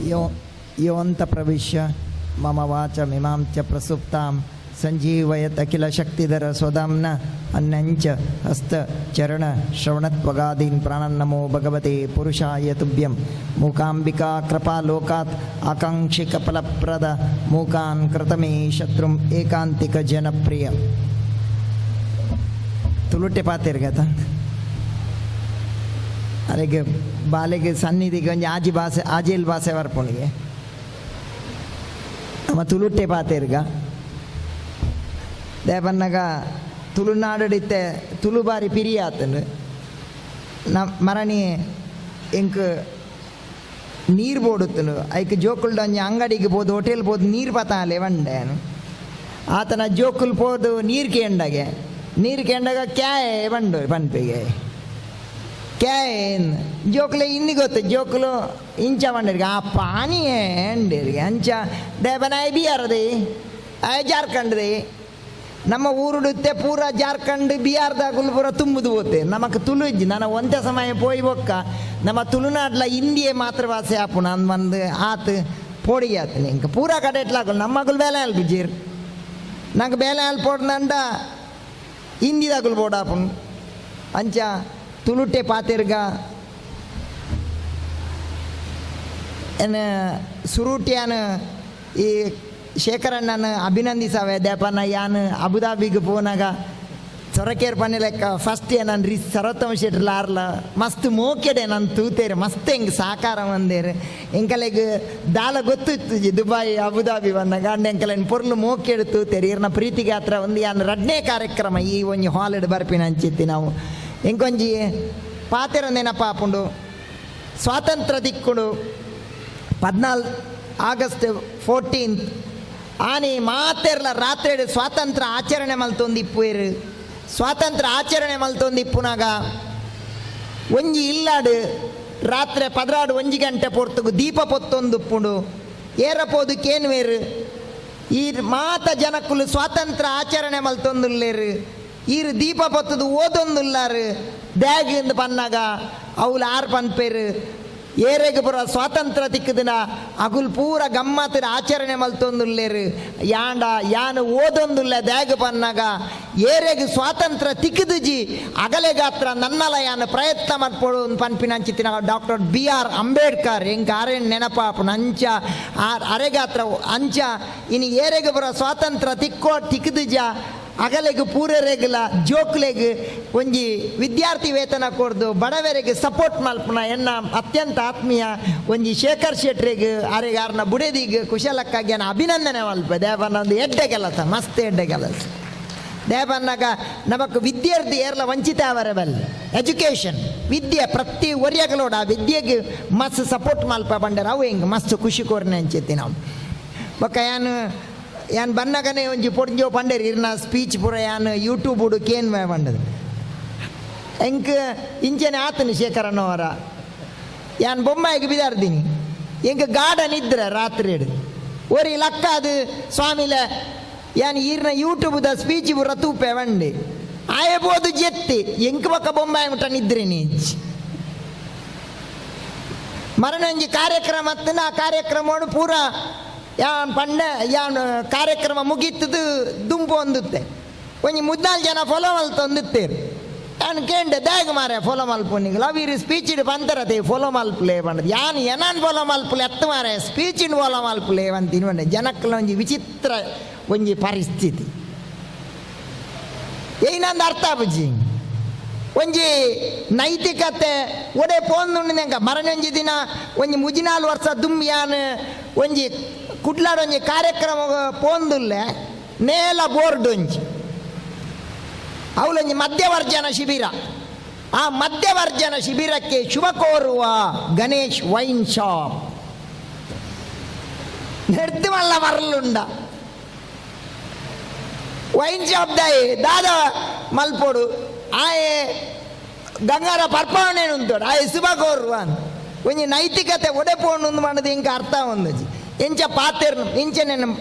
ಯೋಂತ ಪ್ರವಿಶ್ಯ ಮಮ ವಾಚಮಿಮಾಂ ಚ ಪ್ರಸುಪ್ತಾಂ ಸಂಜೀವಯತ್ ಅಖಿಲ ಶಕ್ತಿಧರ ಸ್ವಧಾಮ್ನ ಅನ್ನಂಚ ಹಸ್ತ ಚರಣ ಶ್ರವಣತ್ವಗಾದೀನ್ ಪ್ರಾಣನ್ನಮೋ ಭಗವತೆ ಪುರುಷಾಯ ತುಭ್ಯಂ ಮೂಕಾಂಬಿಕಾ ಕೃಪಾ ಲೋಕಾತ್ ಆಕಾಂಕ್ಷಿಕ ಫಲಪ್ರದ ಮೂಕಾನ್ ಕೃತಮೇ ಶತ್ರುಂ ಏಕಾಂತಿಕ ಜನಪ್ರಿಯ ತುಳುಟೆ ಪಾತಿರ್ಗತ ಅದಕ್ಕೆ ಬಾಲೆಗೆ ಸನ್ನಿಧಿಗೆ ಒಂದು ಆಜಿ ಭಾಷೆ ಆಜೇಲ್ ಭಾಷೆ ವರ್ಪುಣಿಗೆ ನಮ್ಮ ತುಳುಟ್ಟೆ ಪಾತಿರ್ಗ ದೇವನ್ನಗ ತುಳುನಾಡಿತ್ತೆ ತುಳು ಬಾರಿ ಪಿರಿಯಾತನು ಮರಣಿ ಎಂಕ್ ನೀರು ಬೋಡುತ್ತನು ಐಕ್ ಜೋಕುಲ್ಡ ಒಂಜಿ ಅಂಗಡಿಗೆ ಬೋದು ಹೋಟೆಲ್ ಬೋದು ನೀರು ಪತಾಲೆ ಬಂಡೇನು ಆತನ ಜೋಕುಲ್ ಪೋದು ನೀರು ಕೇಂಡಾಗ ಕ್ಯಾಯ್ ಬಂಡು ಪನ್ಪಿಗೆ ಕ್ಯಾನ್ ಜೋಕ್ಲೆ ಇನ್ನಿ ಗೊತ್ತು ಜೋಕ್ಲು ಇಂಚ ಬಂಡಿರ್ಗೆ ಆ ಪಾನಿಯೇ ಅಂಡಿರ್ಗೆ ಅಂಚ ದೇವನಾಯ್ ಬಿಹಾರದೆ ಜಾರ್ಖಂಡ್ದೆ ನಮ್ಮ ಊರುಡುತ್ತೆ ಪೂರ ಜಾರ್ಖಂಡ್ ಬಿಹಾರ್ದಾಗಲು ಪೂರ ತುಂಬುದು ಹೋತೆ ನಮಕ್ ತುಳು ಇಜ್ಜಿ ನಾನು ಒಂದೇ ಸಮಯ ಪೋಯಿ ಬೊಕ್ಕ ನಮ್ಮ ತುಳುನಾಡ್ಲ ಹಿಂದಿಯೇ ಮಾತೃಭಾಷೆ ಆಪುಣ ಅಂದು ಆತು ಪೋಡಿ ಆತು ನಿಂಗೆ ಪೂರ ಕಡೆ ಇಟ್ಲಾಕಲು ನಮ್ಮಗಳು ಬೇಲೆ ಅಲ್ ಬಿಜೀರ್ ನಂಗೆ ಬೇಲೆ ಅಲ್ ಪೋಡ್ನಂಡ ಹಿಂದಿದಾಗಲು ಬೋಡಾಪುಣ್ ಅಂಚ ತುಳುಟೆ ಪಾತಿರ್ಗ ಏನು ಸುರುಟ್ಯಾನ ಈ ಶೇಖರಣ್ಣನ ಅಭಿನಂದಿಸವೆ ದೇಪನ ಯಾನು ಅಬುದಾಬಿಗೆ ಪೋನಾಗ ಸೊರಕೇರ್ ಪನ್ನೆ ಲೆಕ್ಕ ಫಸ್ಟ್ ನಾನು ಸರ್ವೋತ್ತಮ ಶೆಟ್ರಲ್ಲ ಆರ್ಲ ಮಸ್ತ್ ಮೋಕೆಡೆ ನಾನು ತೂತೇರು ಮಸ್ತ್ ಹೆಂಗೆ ಸಾಕಾರ ಬಂದೇರು ಎಂಕಲೆಗೆ ದಾಲ ಗೊತ್ತಿತ್ತು ದುಬಾಯಿ ಅಬುದಾಬಿ ಬಂದಾಗ ಅಂಡ್ ಎಂಕಲೆನ್ ಪೊರ್ಲು ಮೋಕೆಡು ತೂತೇರು ಇರ್ನ ಪ್ರೀತಿಗೆ ಹತ್ರ ಒಂದು ಯಾನು ರಡ್ನೇ ಕಾರ್ಯಕ್ರಮ ಈ ಒಂಜಿ ಹಾಲಿಡ್ ಬರ್ಪಿನ ಹಂಚಿತ್ತಿ ನಾವು ಇಂಕೊಂಜಿ ಪಾತೆರ ನೆನಪಾಪುಂಡು ಸ್ವಾತಂತ್ರ್ಯ ದಿಕ್ಕುಡು 14 ಆಗಸ್ಟ್ 14 ಆನೆ ಮಾತೆರ್ಲ ರಾತ್ರಿ ಸ್ವಾತಂತ್ರ್ಯ ಆಚರಣೆ ಮಲ್ತೊಂದಿಪ್ಪುವೇರು ಸ್ವಾತಂತ್ರ್ಯ ಆಚರಣೆ ಮಲ್ತೊಂದಿಪ್ಪುನಾಗ ಒಂಜಿ ಇಲ್ಲಾಡು ರಾತ್ರಿ 11 ಗಂಟೆ ಪೊರ್ತುಗು ದೀಪ ಪೊತ್ತೊಂದುಪ್ಪುಂಡು ಏರಪೋದು ಕೇನ್ವೇರು ಈ ಮಾತ ಜನಕ್ಕುಲು ಸ್ವಾತಂತ್ರ್ಯ ಆಚರಣೆ ಮಲ್ತೊಂದುಲ್ಲೇರು ಈರು ದೀಪ ಪೊತ್ತದು ಓದೊಂದುಲ್ಲಾರು ದ್ಯಾಗಿಂದು ಪನ್ನಾಗ ಅವಳು ಆರು ಪನ್ಪೇರು ಏರೆಗೆ ಪುರ ಸ್ವಾತಂತ್ರ್ಯ ತಿಕ್ಕದಿನ ಅಗುಲ್ ಪೂರ ಗಮ್ಮತ್ತಿನ ಆಚರಣೆ ಮಲ್ತೊಂದುಲ್ಲೇರು ಯಾನು ಓದೊಂದುಲ್ಲ ದ್ಯಾಗ ಪನ್ನಾಗ ಏರೆಗೆ ಸ್ವಾತಂತ್ರ್ಯ ತಿಕ್ಕದಿಜಿ ಅಗಲೆಗಾತ್ರ ನನ್ನಲ ಯಾನು ಪ್ರಯತ್ನ ಮಾಡ್ಕೊಡು ಪನ್ಪಿನ ಹಂಚಿತ್ತಿನ ಡಾಕ್ಟರ್ BR ಅಂಬೇಡ್ಕರ್ ಹೆಂಗೆ ಆರೇನು ನೆನಪಾಪುನ ಅಂಚ ಅರೆಗಾತ್ರ ಅಂಚ ಇನ್ನು ಏರೆಗೆ ಪುರ ಸ್ವಾತಂತ್ರ್ಯ ತಿಕ್ಕದಿಜ ಅಗಲೆಗೆ ಪೂರರೆಗಲ ಜೋಕ್ಲೆಗೆ ಒಂಜಿ ವಿದ್ಯಾರ್ಥಿ ವೇತನ ಕೊಡ್ದು ಬಡವರಿಗೆ ಸಪೋರ್ಟ್ ಮಲ್ಪನ ಎನ್ನ ಅತ್ಯಂತ ಆತ್ಮೀಯ ಒಂಜಿ ಶೇಖರ್ ಶೆಟ್ರಿಗೆ ಆರ್ನ ಬುಡೆದಿಗೆ ಕುಶಲಕ್ಕಾಗಿ ಅಭಿನಂದನೆ ಮಲ್ಪ ದೇವನ ಒಂದು ಎಡ್ಡೆ ಕೆಲಸ ಮಸ್ತ್ ಎಡ್ಡೆ ಕೆಲಸ ದೇವನ್ನಾಗ ನಮಕ್ ವಿದ್ಯಾರ್ಥಿ ಏರ್ಲ ವಂಚಿತ ಅವರವಲ್ ಎಜುಕೇಷನ್ ವಿದ್ಯೆ ಪ್ರತಿ ಒರಿಯಗಳೋಡ ಆ ವಿದ್ಯೆಗೆ ಮಸ್ತ್ ಸಪೋರ್ಟ್ ಮಲ್ಪ ಬಂಡರ ಅವು ಹೆಂಗೆ ಮಸ್ತ್ ಖುಷಿ ಕೋರ್ನೆ ಹಂಚೈತಿ ನಾವು ಬೊಕ್ಕ ಯಾನ್ ಬನ್ನಗನೆ ಒಂಜಿ ಪೊಡ್ಜೋ ಪಂಡೇರಿ ಇರ್ನ ಸ್ಪೀಚ್ ಪೂರ ಯಾನ್ ಯೂಟ್ಯೂಬ್ ಉಡು ಕೇನ್ ಬಂಡದು ಎಂಕ್ ಇಂಚನೆ ಆತನು ಶೇಖರಣ್ಣವರ ಯಾನ್ ಬೊಮ್ಮಾಯಿಗೆ ಬಿದಾರ್ದೀನಿ ಎಂಕ್ ಗಾರ್ಡನ್ ಇದ್ರೆ ರಾತ್ರಿ ಒರಿ ಲಕ್ಕ ಅದು ಸ್ವಾಮಿಲ ಯಾನ್ ಈರ್ನ ಯೂಟ್ಯೂಬ್ದ ಸ್ಪೀಚ್ ಪೂರ ತೂಪೆ ಬಂಡೆ ಆಯಬೋದು ಜೆತ್ತಿ ಎಂಕ್ ಬೊಕ್ಕ ಬೊಮ್ಮಾಯಿ ಮುಟ್ಟ ನಿದ್ರೇನಿ ಮರಣಂಜಿ ಕಾರ್ಯಕ್ರಮ ಆ ಕಾರ್ಯಕ್ರಮ ಪೂರ ಯಾನ್ ಯಾನ್ ಕಾರ್ಯಕ್ರಮ ಮುಗೀತದು ದುಂಪು ಹೊಂದುತ್ತೆ ಒಂಜಿ 3-4 ಜನ ಫಾಲೋ ಮಲ್ತೊಂದುತ್ತೇರು ಯಾನು ಕೇಂಡೆ ದ್ಯಾಗ ಮಾರೆ ಫಾಲೋ ಮಲ್ಪುನಿಗೆ ಅವೀರು ಸ್ಪೀಚ್ ಇಡು ಬಂದರತೆ ಫಾಲೋ ಮಲ್ಪುಲೇ ಬಂದದ್ದು ಯಾನು ಎನಾನ್ ಫಾಲೋ ಮಲ್ಪುಲೆ ಎತ್ತು ಮಾರೆ ಸ್ಪೀಚ್ ಇಡು ಫಾಲೋ ಮಲ್ಪುಲೇ ಅಂತೀನಿ ಬಂಡೆ ಜನಕ್ಕಲ್ಲ ಒಂಜಿ ವಿಚಿತ್ರ ಒಂಜಿ ಪರಿಸ್ಥಿತಿ ಏನಂದು ಅರ್ಥ ಬುಜ್ಜಿ ಒಂಜಿ ನೈತಿಕತೆ ಒಡೆ ಪೋಂದುಂಡಿನಂಗ ಮರಣೊಂಜಿ ದಿನ ಒಂಜಿ 3-4 ವರ್ಷ ದುಂಬಿ ಯಾನು ಒಂಜಿ ಕುಡ್ಲಾಡ ಒಂಜಿ ಕಾರ್ಯಕ್ರಮ ಪೋಂದುಲ್ಲೆ ನೇಲ ಬೋರ್ಡ್ ಒಂಜಿ ಅವಳೊಂಜಿ ಮಧ್ಯವರ್ಜನ ಶಿಬಿರ ಆ ಮಧ್ಯವರ್ಜನ ಶಿಬಿರಕ್ಕೆ ಶುಭ ಕೋರುವ ಗಣೇಶ್ ವೈನ್ ಶಾಪ್ ನೆಡ್ದು ಮಲ್ಲ ಮರಲುಂಡ ವೈನ್ ಶಾಪ್ ದಾಯಿ ದಾದ ಮಲ್ಪೋಡು ಆಯೆ ಗಂಗಾರ ಪರ್ಪವಣೆ ಉಂಟೋಡು ಆಯೆ ಶುಭ ಕೋರುವ ಒಂಜಿ ನೈತಿಕತೆ ಒಡೆ ಪೋಂಡು ಮಾಡೋದು ಇಂಕ ಅರ್ಥ ಒಂದಜಿ ಎಂಚ ಪಾತೆರ್ನು ಇಂಚನೆ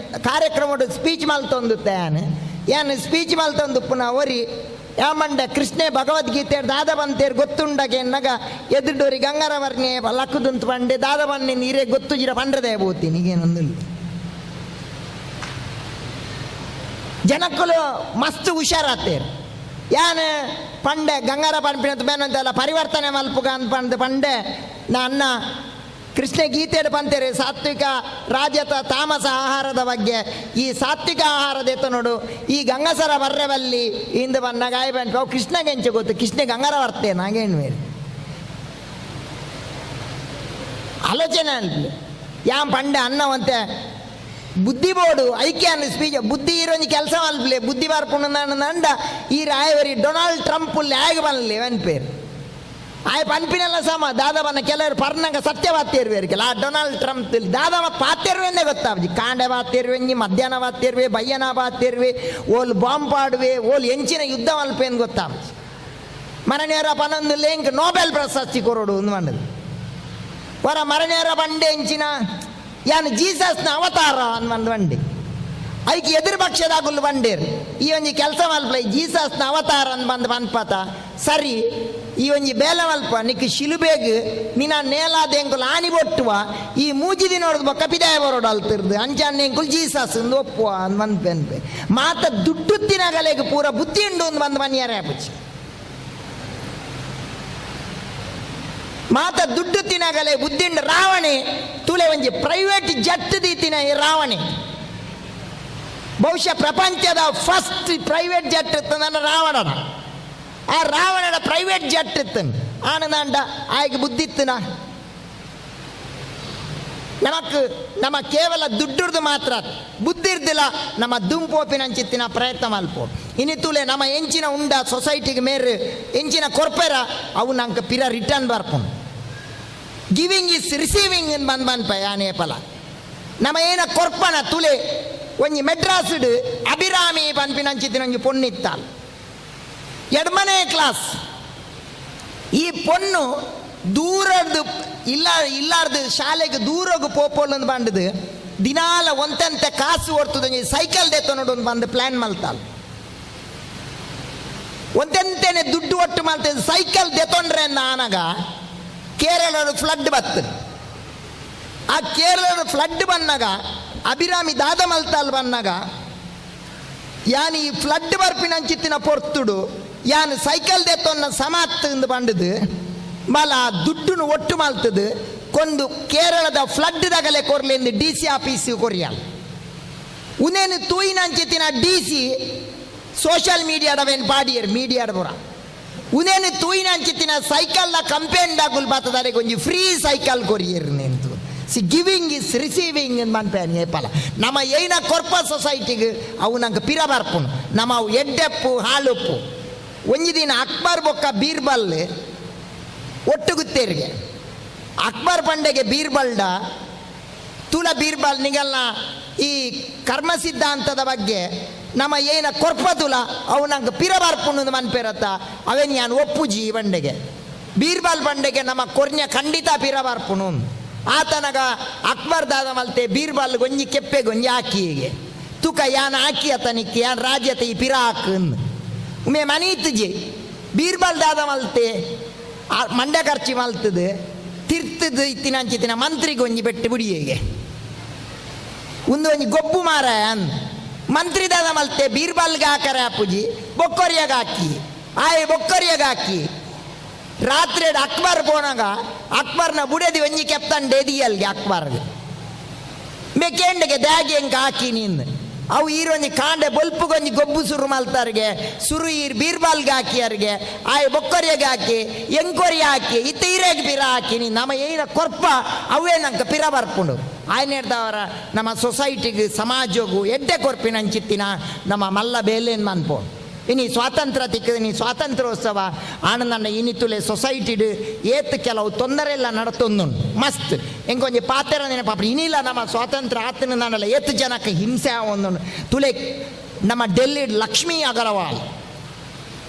ಕಾರ್ಯಕ್ರಮ ಸ್ಪೀಚ್ ಮಲ್ತೊಂದುತ್ತೆ ಯಾನು ಸ್ಪೀಚ್ ಮಲ್ತೊಂದು ಪುನಃ ಒರಿ ಯಾಮಂಡ ಕೃಷ್ಣೆ ಭಗವದ್ಗೀತೆ ದಾದ ಬಂತೇರು ಗೊತ್ತುಂಡಗೆ ಎನ್ನಗ ಎದುಡೋರಿ ಗಂಗಾರವರ್ಣೆ ಲಕ್ಕುದಂತ ಬಂಡೆ ದಾದ ಬನ್ನಿ ನೀರೇ ಗೊತ್ತು ಜಿರ ಪಂಡ್ರದೇ ಬೋತಿ ನೀಗೇನೊಂದಿಲ್ಲ ಜನಕ್ಕಲು ಮಸ್ತ್ ಹುಷಾರಾತೇರು ಯಾನ್ ಪಂಡೆ ಗಂಗಾರ ಪಂಪಿನಂತ ಬೇನಂತೆಲ್ಲ ಪರಿವರ್ತನೆ ಮಲ್ಪುಗ ಅಂತ ಪಂಡೆ ನಾ ಅನ್ನ ಕೃಷ್ಣ ಗೀತೆಡು ಪಂತೇರಿ ಸಾತ್ವಿಕ ರಾಜತ ತಾಮಸ ಆಹಾರದ ಬಗ್ಗೆ ಈ ಸಾತ್ವಿಕ ಆಹಾರದ ಎತ್ತ ನೋಡು ಈ ಗಂಗಸರ ಬರ್ರೆವಲ್ಲಿ ಇಂದು ಬನ್ನ ಗಾಯ ಬಂಟ ಅವು ಕೃಷ್ಣಗೆ ಎಂಚೆ ಗೊತ್ತು ಕೃಷ್ಣ ಗಂಗರ ಬರ್ತೆ ನಾಗೇನು ಬೇರೆ ಆಲೋಚನೆ ಅಲ್ಪಿ ಯಾಮ್ ಪಂಡೆ ಅನ್ನವಂತೆ ಬುದ್ಧಿ ಬೋಡು ಐಕ್ಯ ಅನ್ನ ಸ್ಪೀಚ್ ಬುದ್ಧಿ ಇರೋಂಜಿ ಕೆಲಸ ಮಲ್ಪಲೆ ಬುದ್ಧಿ ಬಾರ್ಪುಂಡು ನಂಡ ಈ ರಾಯವರಿ ಡೊನಾಲ್ಡ್ ಟ್ರಂಪ್ ಲ್ಯಾಗ್ ಬನ್ನಲಿ ಅವನ್ ಪೇರು ಆಯ್ ಪನ್ಪಿನೆಲ್ಲ ಸಮ ದಾದವನ್ನ ಕೆಲವರು ಪರ್ನಂಗ ಸತ್ಯವಾತ್ಯರ್ವೇರು ಕೆಲ ಆ ಡೊನಾಲ್ಡ್ ಟ್ರಂಪ್ ದಾದವ ಪಾತ್ಯರ್ವೇಂದೇ ಗೊತ್ತಾವ್ಜಿ ಕಾಂಡೆ ಬಾತ್ಯರ್ವೆಂಜಿ ಮಧ್ಯಾಹ್ನ ಬಾತ್ಯರ್ವೆ ಬಯ್ಯನ ಬಾತ್ಯರ್ವೆ ಓಲ್ ಬಾಂಬ್ ಪಾಡುವೆ ಓಲ್ ಎಂಚಿನ ಯುದ್ಧ ಮಲ್ಪೇನು ಗೊತ್ತಾವ್ಜಿ ಮರಣ್ಯರ ಪನೊಂದು ಲೇಂಕ್ ನೋಬೆಲ್ ಪ್ರಶಸ್ತಿ ಕೊರೋಡು ಒಂದು ಮಂಡದು ಹೊರ ಮರಣ್ಯರ ಬಂಡೆ ಎಂಚಿನ ಯಾನು ಜೀಸಸ್ನ ಅವತಾರ ಅನ್ಬಂದು ಬಂಡೆ ಐಕಿ ಎದುರು ಪಕ್ಷದಾಗುಲ್ ಬಂಡೇರು ಈ ಒಂಜಿ ಕೆಲಸ ಮಲ್ಪಲ ಜೀಸಸ್ನ ಅವತಾರ ಅನ್ಬಂದು ಪನ್ಪತ ಸರಿ ಈ ಒಂಜಿ ಬೇಲ ಮಲ್ಪ ನಿಕ್ ಶಿಲುಬೇಗ್ ನಿನ್ನ ನೇಲಾದೆಂಕುಲು ಆನಿ ಬೊಟ್ಟುವ ಈ ಮೂಜಿದಿ ನೋಡಿದ್ ಬೊಕ್ಕ ಪಿದಾಯ ಬರೋಡು ಅಲ್ತಿರ್ದು ಅಂಚನ್ನೆಂಕುಲು ಜೀಸಸ್ ಒಂದು ಒಪ್ಪುವ ಅಂದ್ ಬಂದು ಪೆನ್ಪೆ ಮಾತ ದುಡ್ಡು ತಿನ್ನಗಲೆಗೆ ಪೂರ ಬುದ್ಧಿ ಉಂಡು ಒಂದು ಬಂದು ಮನಿಯಾರೆ ಆಪುಚ್ಚಿ ಮಾತ ದುಡ್ಡು ತಿನ್ನಗಲೆ ಬುದ್ಧಿಂಡು ರಾವಣೆ ತುಲೆ ಒಂಜಿ ಪ್ರೈವೇಟ್ ಜಟ್ ದೀತಿನ ಈ ರಾವಣೆ ಬಹುಶಃ ಪ್ರಪಂಚದ ಫಸ್ಟ್ ಪ್ರೈವೇಟ್ ಜಟ್ ನನ್ನ ರಾವಣನ ಆ ರಾವಣನ ಪ್ರೈವೇಟ್ ಜಟ್ ಇತ್ತನ್ ಆನಂದ ಆಯ್ಕೆ ಬುದ್ಧಿ ಇತ್ತನ ನಮಕ್ ನಮ್ಮ ಕೇವಲ ದುಡ್ಡುರ್ದು ಮಾತ್ರ ಬುದ್ಧಿ ಇರ್ದಿಲ್ಲ ನಮ್ಮ ದುಂಪೋಪಿನ ಅಂಚಿತ್ತಿನ ಪ್ರಯತ್ನ ಮಲ್ಪೋ ಇನ್ನಿತುಲೆ ನಮ್ಮ ಎಂಚಿನ ಉಂಡ ಸೊಸೈಟಿಗೆ ಮೇರೆ ಎಂಚಿನ ಕೊರ್ಪೆರ ಅವು ನಂಗೆ ಪಿರ ರಿಟರ್ನ್ ಬರ್ಕೊಂಡು ಗಿವಿಂಗ್ ಇಸ್ ರಿಸೀವಿಂಗ್ ಇನ್ ಬಂದ್ ಯಾನೇ ಫಲ ನಮ್ಮ ಏನ ಕೊರ್ಪನ ತುಲೆ ಒಂಜಿ ಮೆಡ್ರಾಸ್ಡ್ ಅಭಿರಾಮಿ ಪನ್ಪಿನ ಅಂಚಿತ್ತಿನ ಒಂಜಿ ಪೊಣ್ಣಿತ್ತಾಲ್ ಎಡ್ಮನೆ ಕ್ಲಾಸ್ ಈ ಪೊಣ್ಣು ದೂರದ್ದು ಇಲ್ಲಾರ್ದು ಶಾಲೆಗೆ ದೂರಗೂ ಪೋಪೋಲೊಂದು ಬಂಡದು ದಿನಾಲ ಒಂತೆಂತೆ ಕಾಸು ಹೊರ್ತದ ಸೈಕಲ್ ದೆತ್ತ ನೋಡು ಒಂದು ಬಂದು ಪ್ಲಾನ್ ಮಲ್ತಾಲ್ ಒಂತೆಂತೇನೆ ದುಡ್ಡು ಒಟ್ಟು ಮಲ್ತದ ಸೈಕಲ್ ದೆತ್ತೊಂಡ್ರೆ ಆನಾಗ ಕೇರಳದ ಫ್ಲಡ್ ಬರ್ತದೆ ಆ ಕೇರಳದ ಫ್ಲಡ್ ಬಂದಾಗ ಅಭಿರಾಮಿ ದಾದ ಮಲ್ತಾಲ್ ಬಂದಾಗ ಯಾನ್ ಈ ಫ್ಲಡ್ ಬರ್ಪಿನ ಅಂಚಿತ್ತಿನ ಪೊರ್ತುಡು ಯಾನ್ ಸೈಕಲ್ ದೆತ್ತೊನ್ನ ಸಮಾತ್ ಬಂಡದು ಮಲ ದುಡ್ಡು ಒಟ್ಟು ಮಲ್ತದು ಕೊಂದು ಕೇರಳದ ಫ್ಲಡ್ ದಗಲೆ ಕೊರ್ಲೆಂದು ಡಿ ಸಿ ಆಫೀಸ್ ಕೊರಿಯಲ್ ಉನೇನು ತೂಯಿನ ಅಂಚಿತ್ತಿನ ಡಿ ಸಿ ಸೋಷಿಯಲ್ ಮೀಡಿಯಾಡವೇನು ಪಾಡಿಯರ್ ಮೀಡಿಯಾಡ ಪುರ ಉನೇನು ತೂಯಿನ ಅಂಚಿತ್ತಿನ ಸೈಕಲ್ನ ಕಂಪೇಂಡ್ ಆಗುಲ್ ಬಾತದಾರೆ ಒಂಜಿ ಫ್ರೀ ಸೈಕಲ್ ಕೊರಿಯರ್ ನೆಂತು ಸಿ ಗಿವಿಂಗ್ ಇಸ್ ರಿಸೀವಿಂಗ್ ಮನ್ಪೇನು ಏಪಲ ನಮ್ಮ ಏನ ಕೊರ್ಪ ಸೊಸೈಟಿಗೆ ಅವು ನಂಗೆ ಪಿರ ಬರ್ಪುನು ನಮ್ಮ ಅವು ಎಡ್ಡೆಪ್ಪು ಹಾಳುಪ್ಪು ಒಂಜಿ ದಿನ ಅಕ್ಬರ್ ಬೊಕ್ಕ ಬೀರ್ಬಲ್ ಒಟ್ಟುಗುತ್ತೇರಿಗೆ ಅಕ್ಬರ್ ಪಂಡೆಗೆ ಬೀರ್ಬಲ್ಡ ತುಲ ಬೀರ್ಬಲ್ ನಿಗಲ್ನ ಈ ಕರ್ಮ ಸಿದ್ಧಾಂತದ ಬಗ್ಗೆ ನಮ್ಮ ಏನ ಕೊರ್ಪ ತುಲ ಅವು ನಂಗೆ ಪಿರ ಬರ್ಪುಣ್ಣದು ಮನ್ಪೇರತ್ತ ಅವೇನು ನಾನು ಒಪ್ಪುಜಿ ಬಂಡೆಗೆ ಬೀರ್ಬಲ್ ಬಂಡೆಗೆ ನಮ್ಮ ಕೊರ್ನ್ಯ ಖಂಡಿತ ಪಿರ ಬರ್ಪುನು ಆತನಗ ಅಕ್ಬರ್ ದಾದ ಮಲ್ತೆ ಬೀರ್ಬಲ್ ಗೊಂಜಿ ಕೆಪ್ಪೆ ಗೊಂಜಿ ಹಾಕಿಗೆ ತುಕ ಯಾನ್ ಹಾಕಿ ಆತನಿಕ್ಕೆ ಯಾನ್ ರಾಜ್ಯತೆ ಈ ಪಿರ ಹಾಕನ್ ಉಮೆ ಮನೀತ್ಜಿ ಬೀರ್ಬಲ್ ದಾದ ಮಲ್ತೆ ಮಂಡ್ಯ ಖರ್ಚಿ ಮಲ್ತದು ತಿರ್ತದ ಇತ್ತಿನ ಮಂತ್ರಿಗೆ ಒಂಜಿ ಬೆಟ್ಟು ಬಿಡಿಯೇಗೆ ಒಂದು ಒಂಜಿ ಗೊಬ್ಬು ಮಾರ ಮಂತ್ರಿ ದಾದ ಮಲ್ತೆ ಬೀರ್ಬಲ್ಗೆ ಹಾಕರೆ ಅಪ್ಪುಜಿ ಬೊಕ್ಕೊರಿಯಾಗ ಹಾಕಿ ಆಯ್ ಬೊಕ್ಕೊರಿಯಾಗ ಹಾಕಿ ರಾತ್ರಿ ಅಕ್ಬರ್ ಪೋನಾಗ ಅಕ್ಬರ್ನ ಬುಡದಿ ಒಂಜಿ ಕೆಪ್ತನ್ ಡೆದಿಯಲ್ಗೆ ಅಕ್ಬರ್ಗೆ ಮೇಕೆಂಡ್ಗೆ ದ್ಯಾಗಿ ಹೆಂಗೆ ಹಾಕಿ ನೀನು ಅವು ಈರೊಂಜಿ ಕಾಂಡೆ ಬೊಲ್ಪುಗೊಂಜಿ ಗೊಬ್ಬು ಸುರು ಮಲ್ತಾರ್ಗೆ ಸುರು ಈರ್ ಬೀರ್ಬಲ್ಗೆ ಹಾಕಿಯರ್ಗೆ ಆಯ್ ಬೊಕ್ಕೊರಿಯಾಗೆ ಹಾಕಿ ಎಂಕೊರಿ ಹಾಕಿ ಇತ್ತ ಈರೆಗೆ ಪಿರ ಹಾಕಿ ನೀನು ನಮ್ಮ ಏನ ಕೊರ್ಪ ಅವೇ ನಂಗೆ ಪಿರ ಬರ್ಪುಂಡು ಆಯ್ನ ಹೇಳ್ದವರ ನಮ್ಮ ಸೊಸೈಟಿಗೆ ಸಮಾಜಗೂ ಎಡ್ಡೆ ಕೊರ್ಪಿನ ಅಂಚಿತ್ತಿನ ನಮ್ಮ ಮಲ್ಲ ಬೇಲೇನ್ ಮನ್ಪೋ ಇನಿ ಸ್ವಾತಂತ್ರ್ಯ ತಿಕ್ಕದ ನೀ ಸ್ವಾತಂತ್ರ್ಯೋತ್ಸವ ಆನಂದ ಇನಿತುಲೆ ಸೊಸೈಟಿಡ್ ಏತ್ ಕೆಲವು ತೊಂದರೆ ಎಲ್ಲ ನಡತೊಂದುಂಡು ಮಸ್ತ್ ಹೆಂಗೊಂಜಿ ಪಾತ್ರ ನೆನಪಾಪ ಇನ್ನಿಲ್ಲ ನಮ್ಮ ಸ್ವಾತಂತ್ರ್ಯ ಆತನ ನಾನಲ್ಲ ಏತ್ ಜನಕ್ಕೆ ಹಿಂಸೆ ಒಂದು ತುಲೆ ನಮ್ಮ ಡೆಲ್ಲಿ ಲಕ್ಷ್ಮೀ ಅಗರವಾಲ್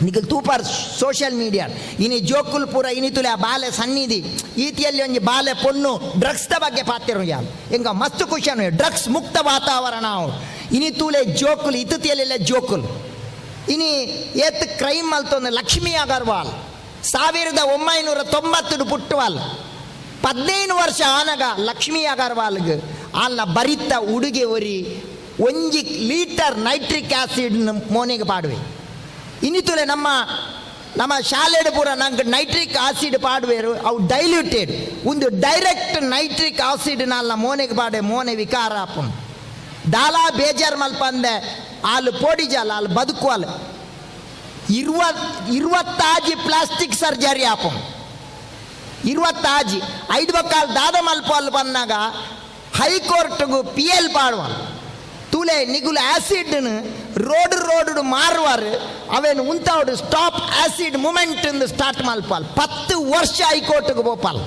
ನಿಖಲ್ ತೂಪಾರ್ ಸೋಷಿಯಲ್ ಮೀಡಿಯಾ ಇನಿ ಜೋಕುಲ್ ಪೂರ ಇನಿತುಲೆ ಆ ಬಾಲೆ ಸನ್ನಿಧಿ ಈತಿಯಲ್ಲಿ ಒಂಜಿ ಬಾಲೆ ಪೊನ್ನು ಡ್ರಗ್ಸ್ದ ಬಗ್ಗೆ ಪಾತಿರು ಯಾರು ಹೆಂಗ ಮಸ್ತ್ ಖುಷಿಯನ್ನು ಡ್ರಗ್ಸ್ ಮುಕ್ತ ವಾತಾವರಣ ಇನಿತೂಲೆ ಜೋಕುಲ್ ಇತಿಯಲ್ಲೆಲ್ಲ ಜೋಕುಲ್ ಇನಿ ಏತ್ ಕ್ರೈಮ್ ಮಲ್ತೊಂದು ಲಕ್ಷ್ಮೀ ಅಗರ್ವಾಲ್ 1990 ಪುಟ್ಟವಾಲ್ 15 ವರ್ಷ ಆನಗ ಲಕ್ಷ್ಮೀ ಅಗರ್ವಾಲ್ಗೆ ಅಲ್ಲ ಬರಿತ ಉಡುಗೆ ಒರಿ 1 ಲೀಟರ್ ನೈಟ್ರಿಕ್ ಆಸಿಡ್ ಮೋನೆಗೆ ಪಾಡುವೆ ಇನ್ನಿತುಲೆ ನಮ್ಮ ಶಾಲೆಡ್ ಪೂರ ನಂಗೆ ನೈಟ್ರಿಕ್ ಆಸಿಡ್ ಪಾಡುವೆರು ಅವು ಡೈಲ್ಯೂಟೆಡ್ ಒಂದು ಡೈರೆಕ್ಟ್ ನೈಟ್ರಿಕ್ ಆಸಿಡ್ ನಲ್ಲ ಮೋನೆಗೆ ಪಾಡೆ ಮೋನೆ ವಿಕಾರ ಆಪುನ್ ದಾಲಾ ಬೇಜಾರ್ ಮಲ್ಪಂದೆ ಆಲು ಪೋಡಿಜಾಲ ಅಲ್ಲಿ ಬದುಕುವಲ್ 20 ಪ್ಲಾಸ್ಟಿಕ್ ಸರ್ಜರಿ ಆಪಂ 20 5 ಬಕ್ಕಾಲ್ ದಾದ ಮಲ್ಪ ಅಲ್ಲಿ ಬಂದಾಗ ಹೈಕೋರ್ಟ್ಗೂ PL ಪಾಡುವ ತುಲೆ ನಿಗುಲ ಆಸಿಡ್ನು ರೋಡ್ ಮಾರುವಾರು ಅವೇನು ಉಂತಾವ್ಡು ಸ್ಟಾಪ್ ಆಸಿಡ್ ಮೂಮೆಂಟ್ ಸ್ಟಾರ್ಟ್ ಮಲ್ಪಲ್ 10 ವರ್ಷ ಹೈಕೋರ್ಟ್ಗೆ ಬೋಪಲ್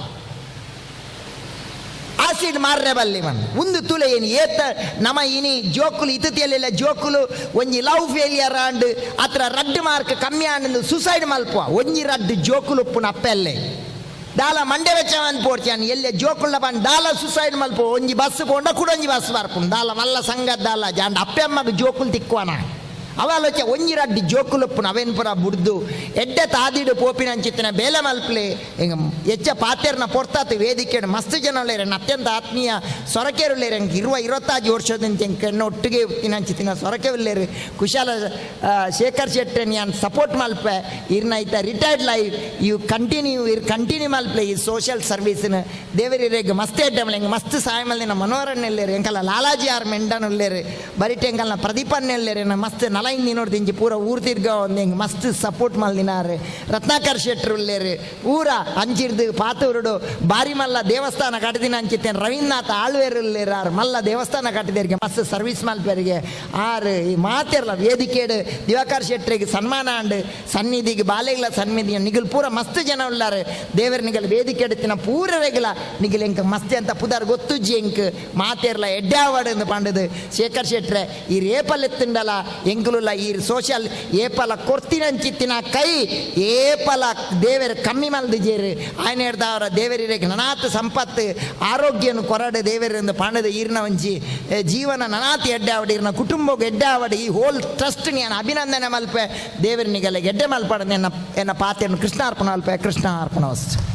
ಆಸಿಡ್ ಮಾರ್ರೆ ಬಲ್ಲಿ ಒಂದು ತುಲೆ ಏನು ಏತ ನಮ ಇನಿ ಜೋಕುಲು ಇತಿಯಲ್ಲೆಲ್ಲ ಜೋಕುಲು ಒಂಜಿ ಲವ್ ಫೇಲಿಯರ್ ಆಂಡ್ ಅತ್ರ ರಡ್ ಮಾರ್ಕ್ ಕಮ್ಮಿ ಆಂಡ್ ಸುಸೈಡ್ ಮಲ್ಪುವ ಒಂಜಿ ರಡ್ ಜೋಕುಲು ಉಪ್ಪುನ ಅಪ್ಪೆಲ್ಲೆ ದಾಲ ಮಂಡೆ ವೆಚ್ಚವನ್ ಪೋಡ್ಚಾನ್ ಎಲ್ಲೆ ಜೋಕುಲ್ಲ ಬಂದು ದಾಲ ಸುಸೈಡ್ ಮಲ್ಪು ಒಂಜಿ ಬಸ್ ಪೋಂಡ ಕೂಡ ಒಂಜಿ ಬಸ್ ಬರ್ಪುಂಡು ದಾಲ ಮಲ್ಲ ಸಂಗದ ದಾಲ ಜಾಂಡ್ ಅಪ್ಪೆಮ್ಮಗ ಜೋಕುಲು ತಿಕ್ಕುವನ ಅವಲೋಚ ಒಂಜಿ ರಡ್ಡಿ ಜೋಕುಲಪ್ಪು ನವೇನ್ ಪುರ ಬುಡ್ದು ಎಡ್ಡೆ ತಾದಿಡು ಪೋಪಿನಂಚಿತ್ತಿನ ಬೇಲೆ ಮಲ್ಪಲೆ ಹಿಂಗೆ ಹೆಚ್ಚ ಪಾತೆರ್ನ ಪೊರ್ತಾತು ವೇದಿಕೆ ಮಸ್ತ್ ಜನ ಉಳ್ಳೇರೆ ಅತ್ಯಂತ ಆತ್ಮೀಯ ಸೊರಕೆರುಳ್ಳೇರೆ ಹಂಗೆ 25 ವರ್ಷದಂತೆ ಹೆಣ್ಣು ಒಟ್ಟಿಗೆ ತಿನ್ನಂಚಿತ್ತಿನ ಸೊರಕೆ ಉಳ್ಳೇರು ಕುಶಾಲ ಶೇಖರ್ ಶೆಟ್ಟಿ ನಾನು ಸಪೋರ್ಟ್ ಮಲ್ಪೆ ಇರ್ನ ಐತ ರಿಟೈರ್ಡ್ ಲೈಫ್ ಇವು ಕಂಟಿನ್ಯೂ ಮಲ್ಪಲೆ ಈ ಸೋಷಿಯಲ್ ಸರ್ವೀಸ್ನ ದೇವರಿಗೆ ಮಸ್ತ್ ಎಡ್ಡಮಲೆ ಹಿಂಗೆ ಮಸ್ತ್ ಸಹಾಯ ಮಲ್ದಿನ ಮನೋಹರನ್ ಎಲ್ಲೇರು ಎಂಕಲ್ಲ ಲಾಲಾಜಿ ಆರ್ ಮೆಂಡನ್ ಉಳ್ಳೇರು ಬರಿಟೆ ಎಂಕಲ್ನ ಪ್ರದೀಪನ್ ಎಲ್ಲೇರು ಮಸ್ತ್ ನಲೈಂದಿ ನೋಡ್ದಿಂಜಿ ಪೂರ ಊರು ತಿರ್ಗ ಒಂದು ಹೆಂಗೆ ಮಸ್ತ್ ಸಪೋರ್ಟ್ ಮಲ್ದಿನಾರು ರತ್ನಾಕರ್ ಶೆಟ್ರು ಉಳ್ಳೇರು ಊರ ಅಂಚಿರ್ದು ಪಾತೂರುಡು ಬಾರಿ ಮಲ್ಲ ದೇವಸ್ಥಾನ ಕಟ್ಟಿದಿನ ಅಂಚಿತ್ತೇನೆ ರವೀಂದ್ರನಾಥ ಆಳ್ವೇರು ಉಳ್ಳೇರಾರು ಮಲ್ಲ ದೇವಸ್ಥಾನ ಕಟ್ಟಿದರಿಗೆ ಮಸ್ತ್ ಸರ್ವಿಸ್ ಮಲ್ಪೇರಿಗೆ ಆರು ಈ ಮಾತಿರಲ್ಲ ವೇದಿಕೆಡು ದಿವಾಕರ್ ಶೆಟ್ರಿಗೆ ಸನ್ಮಾನ ಅಂಡು ಸನ್ನಿಧಿಗೆ ಬಾಲೆಗಳ ಸನ್ನಿಧಿ ನಿಗಲ್ ಪೂರ ಮಸ್ತ್ ಜನ ಉಳ್ಳಾರು ದೇವರ ನಿಗಲ್ ವೇದಿಕೆ ಎಡ್ತಿನ ಪೂರ ರೆಗಲ ನಿಗಲ್ ಎಂಕ ಮಸ್ತ್ ಅಂತ ಪುದಾರ್ ಗೊತ್ತುಜ್ಜಿ ಎಂಕ್ ಮಾತಿರಲ್ಲ ಎಡ್ಡಾವಾಡು ಪಂಡದು ಶೇಖರ್ ಶೆಟ್ರೆ ಈ ರೇಪಲ್ ಎತ್ತುಂಡಲ್ಲ ಎಂಕುಲ ಈ ಸೋಷಿಯಲ್ ಏಪಲ ಕೊರ್ತಿನಂಚಿತ್ತಿನ ಕೈ ಏಪಲ ದೇವರ ಕಮ್ಮಿ ಮಲ್ದಿಜೇರು ಆಯ್ನ ಹಿಡ್ದ ಅವರ ದೇವರಿಗೆ ನನಾತ್ ಸಂಪತ್ತು ಆರೋಗ್ಯನು ಕೊರಡು ದೇವರಿಂದ ಪಾಂಡದ ಈರ್ನ ಒಂಜಿ ಜೀವನ ನನಾತ್ ಎಡ್ಡೆ ಆವಡಿ ಇರ್ನ ಕುಟುಂಬಕ್ಕೆ ಎಡ್ಡೆ ಆವಡಿ ಈ ಹೋಲ್ ಟ್ರಸ್ಟ್ ನಾನು ಅಭಿನಂದನೆ ಮಲ್ಪೆ ದೇವರಿನಿಗೆಲ್ಲ ಎಡ್ಡೆ ಮಲ್ಪಡ ಎನ್ನ ಪಾತೆಯನ್ನು ಕೃಷ್ಣಾರ್ಪಣ ಮಲ್ಪೆ ಕೃಷ್ಣ ಅರ್ಪಣ ವಸ್ತು